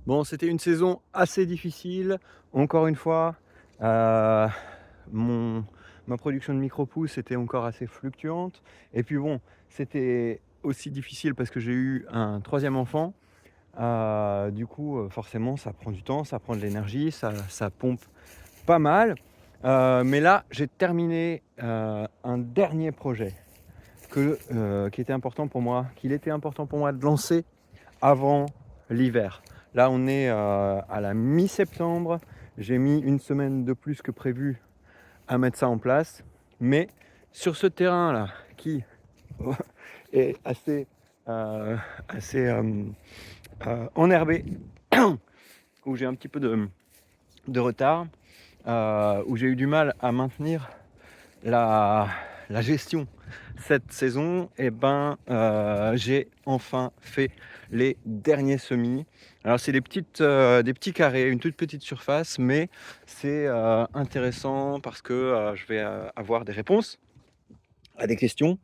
Bon, c'était une saison assez difficile. Encore une fois, heu, mon ma production de micro-pousses était encore assez fluctuante et puis bon, c'était aussi difficile parce que j'ai eu un troisième enfant. Du coup, forcément, ça prend du temps, ça prend de l'énergie, ça pompe pas mal. Mais là, j'ai terminé, un dernier projet qui était important pour moi qu'il était important pour moi de lancer avant l'hiver. Là, on est, à la mi-septembre. J'ai mis une semaine de plus que prévu à mettre ça en place. Mais sur ce terrain-là, qui est heu, assez, enherbé, où j'ai un petit peu de retard, où j'ai eu du mal à maintenir la la gestion cette saison et ben, j'ai enfin fait les derniers semis. Alors c'est des petits carrés, une toute petite surface, mais c'est, intéressant parce que, je vais, avoir des réponses à des questions.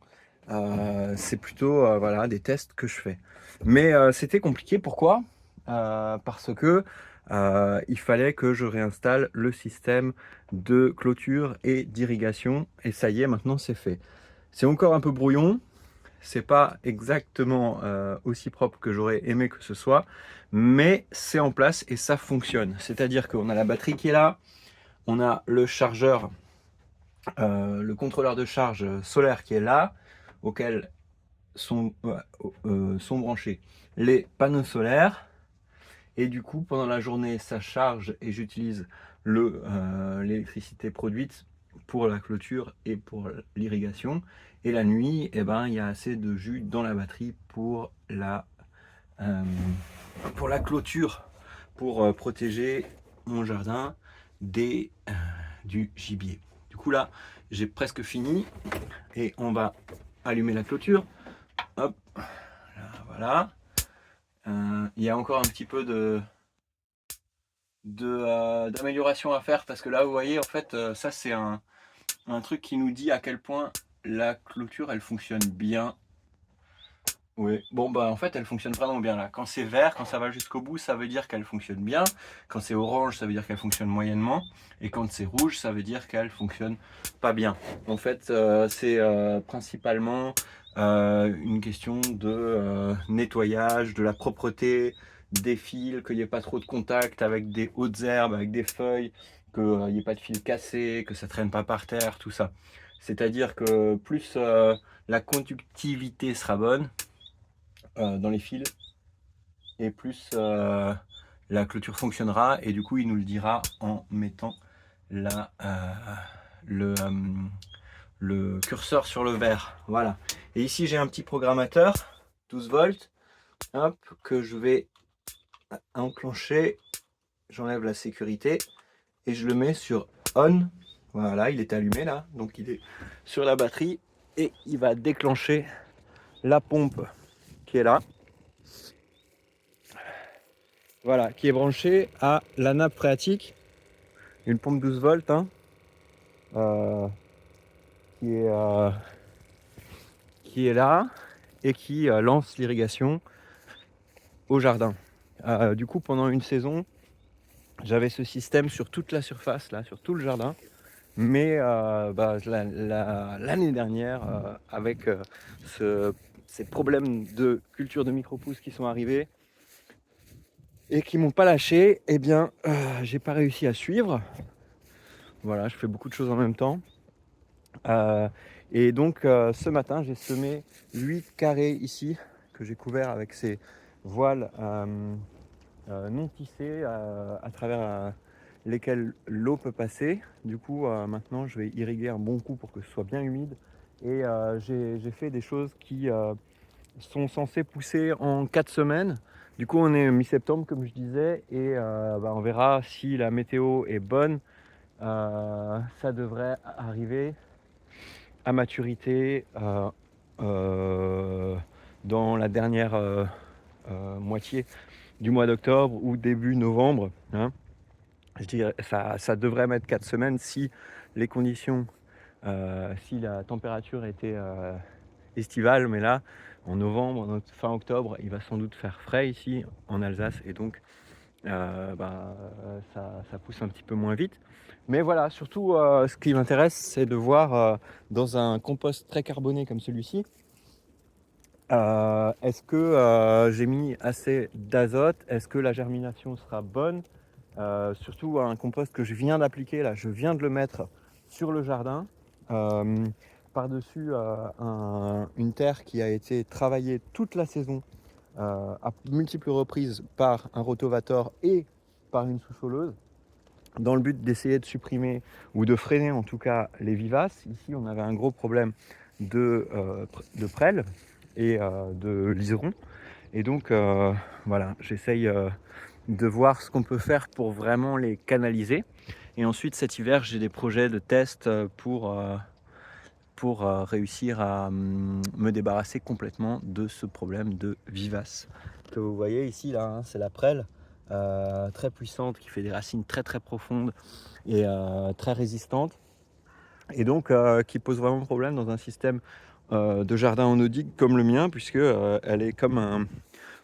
C'est plutôt, voilà, des tests que je fais. Mais, c'était compliqué. Pourquoi? Parce que, il fallait que je réinstalle le système de clôture et d'irrigation et ça y est, maintenant c'est fait. C'est encore un peu brouillon, c'est pas exactement, aussi propre que j'aurais aimé que ce soit, mais c'est en place et ça fonctionne. C'est-à-dire qu'on a la batterie qui est là, on a le chargeur, le contrôleur de charge, solaire qui est là, auquel sont branchés les panneaux solaires et du coup pendant la journée ça charge et j'utilise l'électricité produite pour la clôture et pour l'irrigation et la nuit eh ben, il y a assez de jus dans la batterie euh, pour la clôture pour protéger mon jardin du gibier. Du coup là j'ai presque fini et on va allumer la clôture. Hop, là, voilà. Il y a encore un petit peu d'amélioration à faire parce que là, vous voyez, en fait, ça c'est un truc qui nous dit à quel point la clôture, elle fonctionne bien. Oui, bon bah en fait elle fonctionne vraiment bien là. Quand c'est vert, quand ça va jusqu'au bout, ça veut dire qu'elle fonctionne bien. Quand c'est orange, ça veut dire qu'elle fonctionne moyennement. Et quand c'est rouge, ça veut dire qu'elle fonctionne pas bien. En fait, c'est principalement une question de nettoyage, de la propreté des fils, qu'il n'y ait pas trop de contact avec des hautes herbes, avec des feuilles, qu'il n'y ait pas de fils cassés, que ça traîne pas par terre, tout ça. C'est-à-dire que plus la conductivité sera bonne, dans les fils et plus la clôture fonctionnera et du coup il nous le dira en mettant la, le, euh, le curseur sur le verre. Voilà. Et ici j'ai un petit programmateur 12 volts hop, que je vais enclencher. J'enlève la sécurité et je le mets sur on. Voilà, il est allumé là, donc il est sur la batterie et il va déclencher la pompe qui est là. Voilà, qui est branché à la nappe phréatique, une pompe 12 volts hein, euh, qui, est, euh, qui est là et qui lance l'irrigation au jardin. Du coup, pendant une saison, j'avais ce système sur toute la surface, là, sur tout le jardin. Mais l'année dernière, avec ces problèmes de culture de micro-pousses qui sont arrivés et qui m'ont pas lâché, eh bien, j'ai pas réussi à suivre. Voilà, je fais beaucoup de choses en même temps. Euh, et donc ce matin, j'ai semé 8 carrés ici, que j'ai couverts avec ces voiles non tissées à travers lesquelles l'eau peut passer. Du coup, maintenant, je vais irriguer un bon coup pour que ce soit bien humide. Et j'ai fait des choses qui sont censées pousser en 4 semaines. Du coup, on est mi-septembre, comme je disais, et on verra si la météo est bonne. Ça devrait arriver à maturité dans la dernière moitié du mois d'octobre ou début novembre. Hein. Je dirais ça devrait mettre 4 semaines si les conditions, si la température était estivale, mais là, en novembre, fin octobre, il va sans doute faire frais ici en Alsace et donc ça pousse un petit peu moins vite. Mais voilà, surtout, ce qui m'intéresse, c'est de voir, dans un compost très carboné comme celui-ci, est-ce que, j'ai mis assez d'azote? Est-ce que la germination sera bonne? Surtout un compost que je viens d'appliquer là, je viens de le mettre sur le jardin, par-dessus, une terre qui a été travaillée toute la saison, à multiples reprises par un rotavator et par une sous-soleuse, dans le but d'essayer de supprimer ou de freiner en tout cas les vivaces. Ici, on avait un gros problème de prêle et de liseron. Et donc, voilà, j'essaye de voir ce qu'on peut faire pour vraiment les canaliser. Et ensuite, cet hiver, j'ai des projets de test pour réussir à me débarrasser complètement de ce problème de vivace que vous voyez ici là, hein, c'est la prêle très puissante qui fait des racines très très profondes et très résistantes, et donc qui pose vraiment problème dans un système de jardin en eau digue comme le mien, puisque elle est comme un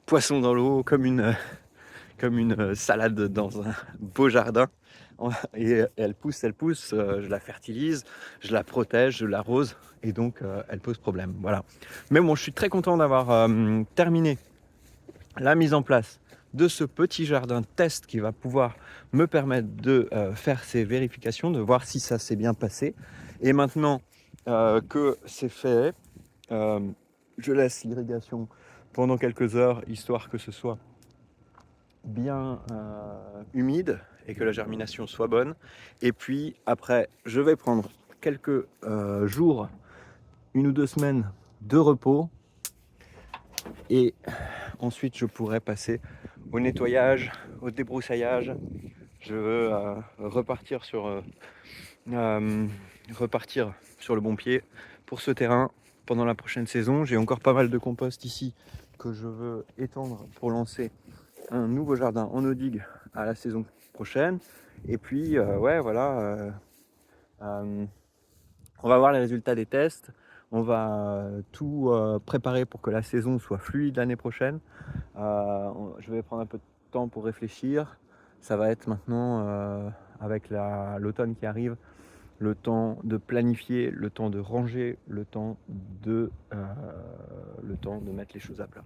poisson dans l'eau, comme une salade dans un beau jardin. Et elle pousse, je la fertilise, je la protège, je l'arrose, et donc elle pose problème. Voilà. Mais bon, je suis très content d'avoir terminé la mise en place de ce petit jardin test qui va pouvoir me permettre de faire ces vérifications, de voir si ça s'est bien passé. Et maintenant que c'est fait, je laisse l'irrigation pendant quelques heures, histoire que ce soit bien humide et que la germination soit bonne. Et puis après, je vais prendre quelques jours, 1 ou 2 semaines de repos, et ensuite je pourrai passer au nettoyage, au débroussaillage. Je veux repartir sur le bon pied pour ce terrain pendant la prochaine saison. J'ai encore pas mal de compost ici que je veux étendre pour lancer un nouveau jardin en eau digue à la saison prochaine. Et puis ouais, voilà, on va voir les résultats des tests, on va tout préparer pour que la saison soit fluide l'année prochaine. Je vais prendre un peu de temps pour réfléchir. Ça va être maintenant, avec l'automne qui arrive, le temps de planifier, le temps de ranger, le temps de mettre les choses à plat.